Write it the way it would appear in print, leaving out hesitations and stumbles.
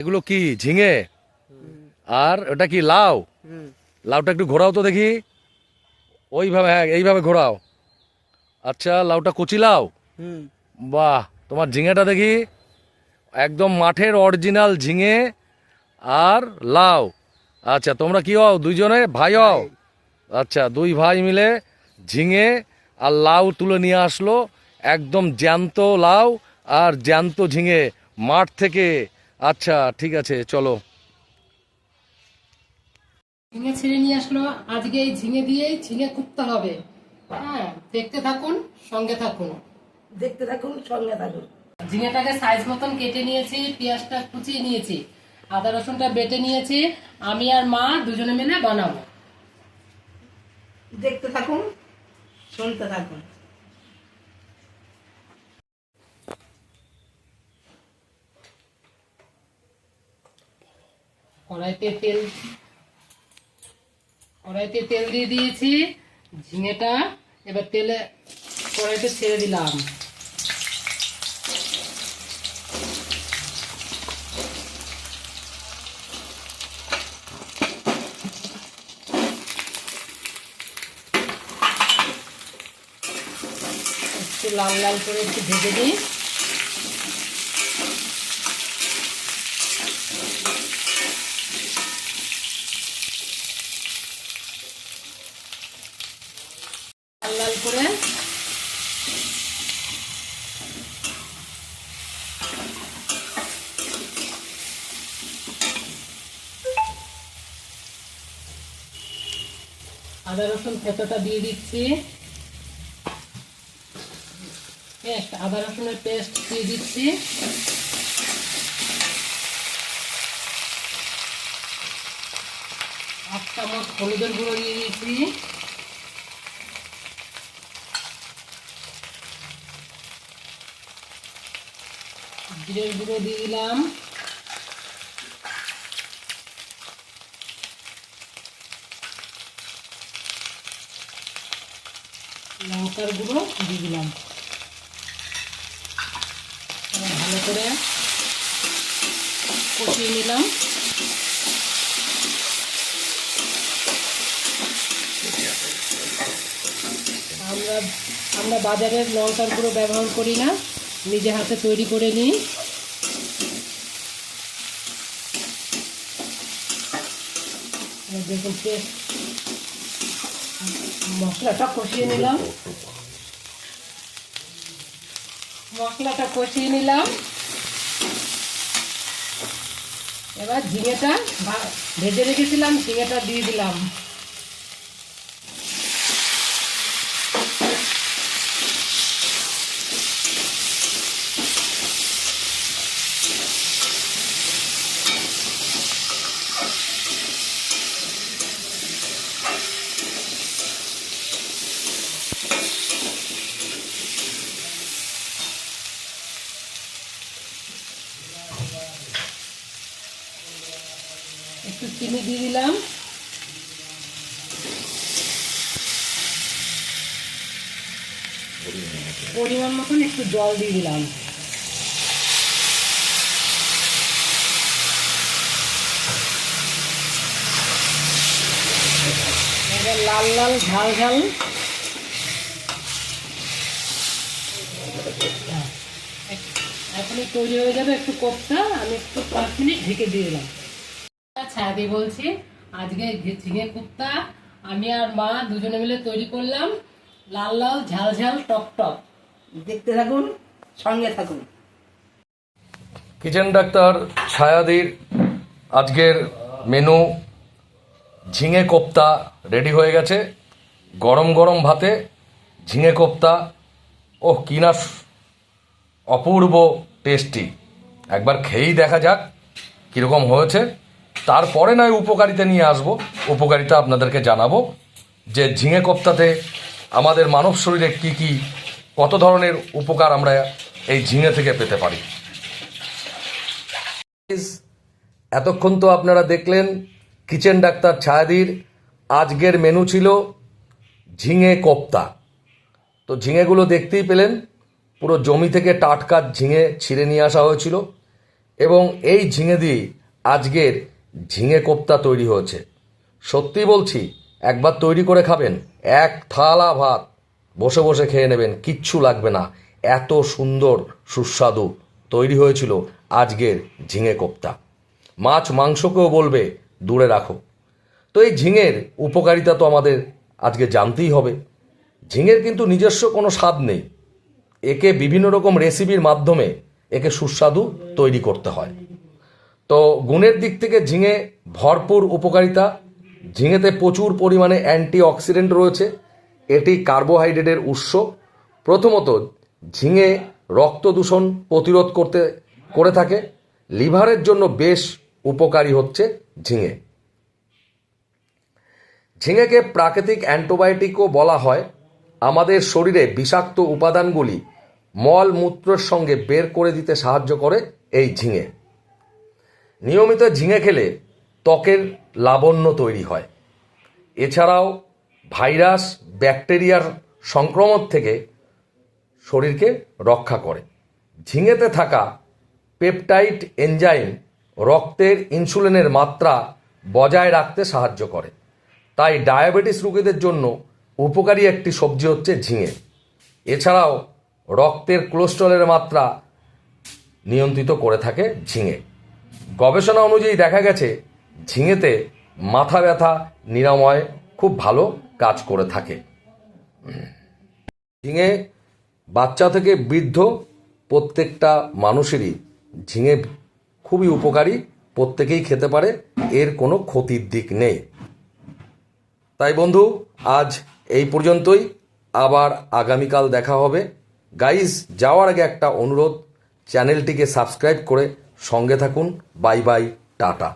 এগুলো কি ঝিঙে? আর ওটা কি লাউ? লাউটা একটু ঘোরাও তো দেখি। ওইভাবে, হ্যাঁ এইভাবে ঘোরাও। আচ্ছা, লাউটা কচি লাউ। বাহ, তোমার ঝিঙেটা দেখি একদম মাঠের অরিজিনাল ঝিঙে আর লাউ। আচ্ছা, তোমরা কি হও? দুইজনে ভাই হও? আচ্ছা, দুই ভাই মিলে ঝিঙে আর লাউ তুলে নিয়ে আসলো। একদম জ্যান্ত লাউ আর জ্যান্ত ঝিঙে মাঠ থেকে। আচ্ছা ঠিক আছে, চলো। ঝিঙে ছিঁড়ে নিয়ে আসলো। আজকে এই ঝিঙে দিয়েই ঝিঙে কুটতে হবে। হ্যাঁ, দেখতে থাকুন, সঙ্গে থাকুন। দেখতে থাকুন, সঙ্গে থাকুন। ঝিঙেটাকে সাইজ মতন কেটে নিয়েছি, পেঁয়াজটা কুচিয়ে নিয়েছি, আদা রসুনটা বেটে নিয়েছি। আমি আর মা দুজনে মিলে বানাবো। দেখতে থাকুন, শুনতে থাকুন। কড়াইতে তেল দিয়ে দিয়েছি। ঝিঙেটা এবার কড়াইতে ছেড়ে দিলাম। একটু লাল লাল করে একটু ভেজে দিই। লাল লাল করে আদা রসুন থেতোটা দিয়ে দিচ্ছি। আদা রসুনের পেস্ট দিয়ে দিচ্ছি। এক চামচ হলুদের গুঁড়ো দিয়ে দিচ্ছি। জিরের গুঁড়ো দিয়ে দিলাম। লঙ্কার গুঁড়ো দিয়ে দিলাম। ভালো করে কষিয়ে নিলাম। আমরা বাজারের লঙ্কার গুঁড়ো ব্যবহার করি না, নিজে হাতে তৈরি করে নিই। দেখুন, মশলাটা কষিয়ে নিলাম। এবার ঝিঙেটা ভেজে রেখেছিলাম, ঝিঙেটা দিয়ে দিলাম। একটু চিনি দিয়ে দিলাম। পরিমাণ মতন একটু জল দিয়ে দিলাম। এবার লাল লাল ঝাল ঝাল এখনই তৈরি হয়ে যাবে একটু কোপ্তা। আমি একটু 5 মিনিট ঢেকে দিয়ে দিলাম। ছাদি বলছি, আজকে ঝিঙে কোপ্তা আমি আর মা দুজনে মিলে তৈরি করলাম। লাল লাল ঝাল ঝাল টক টক। দেখতে থাকুন, সঙ্গে থাকুন। কিচেন ডাক্তার ছায়াদির আজকের মেনু ঝিঙে কোপ্তা রেডি হয়ে গেছে। গরম গরম ভাতে ঝিঙে কোপ্তা, ওহ কি না অপূর্ব টেস্টি। একবার খেয়েই দেখা যাক কীরকম হয়েছে, তারপরে নয় উপকারিতা নিয়ে আসবো। উপকারিতা আপনাদেরকে জানাবো যে ঝিঙে কোপ্তাতে আমাদের মানব শরীরে কি কি কত ধরনের উপকার আমরা এই ঝিঙে থেকে পেতে পারি। এতক্ষণ তো আপনারা দেখলেন কিচেন ডাক্তার ছায়াদির আজকের মেনু ছিল ঝিঙে কোপ্তা। তো ঝিঙেগুলো দেখতেই পেলেন, পুরো জমি থেকে টাটকা ঝিঙে ছিঁড়ে নিয়ে আসা হয়েছিল এবং এই ঝিঙে দিয়ে আজকের ঝিঙে কোপ্তা তৈরি হয়েছে। সত্যি বলছি, একবার তৈরি করে খাবেন, এক থালা ভাত বসে বসে খেয়ে নেবেন, কিচ্ছু লাগবে না। এত সুন্দর সুস্বাদু তৈরি হয়েছিল আজকের ঝিঙে কোপ্তা। মাছ মাংসকেও বলবে দূরে রাখো। তো এই ঝিঙের উপকারিতা তো আমাদের আজকে জানতেই হবে। ঝিঙের কিন্তু নিজস্ব কোনো স্বাদ নেই, একে বিভিন্ন রকম রেসিপির মাধ্যমে একে সুস্বাদু তৈরি করতে হয়। তো গুণের দিক থেকে ঝিঙে ভরপুর উপকারিতা। ঝিঙেতে প্রচুর পরিমাণে অ্যান্টিঅক্সিডেন্ট রয়েছে, এটি কার্বোহাইড্রেটের উৎস। প্রথমত ঝিঙে রক্ত দূষণ প্রতিরোধ করে থাকে। লিভারের জন্য বেশ উপকারী হচ্ছে ঝিঙে। ঝিঙেকে প্রাকৃতিক অ্যান্টিবায়োটিকও বলা হয়। আমাদের শরীরে বিষাক্ত উপাদানগুলি মল মূত্রের সঙ্গে বের করে দিতে সাহায্য করে এই ঝিঙে। নিয়মিত ঝিঙে খেলে ত্বকের লাবণ্য তৈরি হয়। এছাড়াও ভাইরাস ব্যাকটেরিয়ার সংক্রমণ থেকে শরীরকে রক্ষা করে। ঝিঙেতে থাকা পেপটাইড এনজাইম রক্তের ইনসুলিনের মাত্রা বজায় রাখতে সাহায্য করে। তাই ডায়াবেটিস রোগীদের জন্য উপকারী একটি সবজি হচ্ছে ঝিঙে। এছাড়াও রক্তের কোলেস্টেরলের মাত্রা নিয়ন্ত্রিত করে থাকে ঝিঙে। গবেষণা অনুযায়ী দেখা গেছে ঝিঙেতে মাথা ব্যথা নিরাময় খুব ভালো কাজ করে থাকে। ঝিঙে বাচ্চা থেকে বৃদ্ধ প্রত্যেকটা মানুষেরই ঝিঙে খুবই উপকারী, প্রত্যেকেই খেতে পারে, এর কোনো ক্ষতির দিক নেই। তাই বন্ধু, আজ এই পর্যন্তই, আবার আগামীকাল দেখা হবে। গাইজ, যাওয়ার আগে একটা অনুরোধ, চ্যানেলটিকে সাবস্ক্রাইব করে সঙ্গে থাকুন। Bye bye, tata.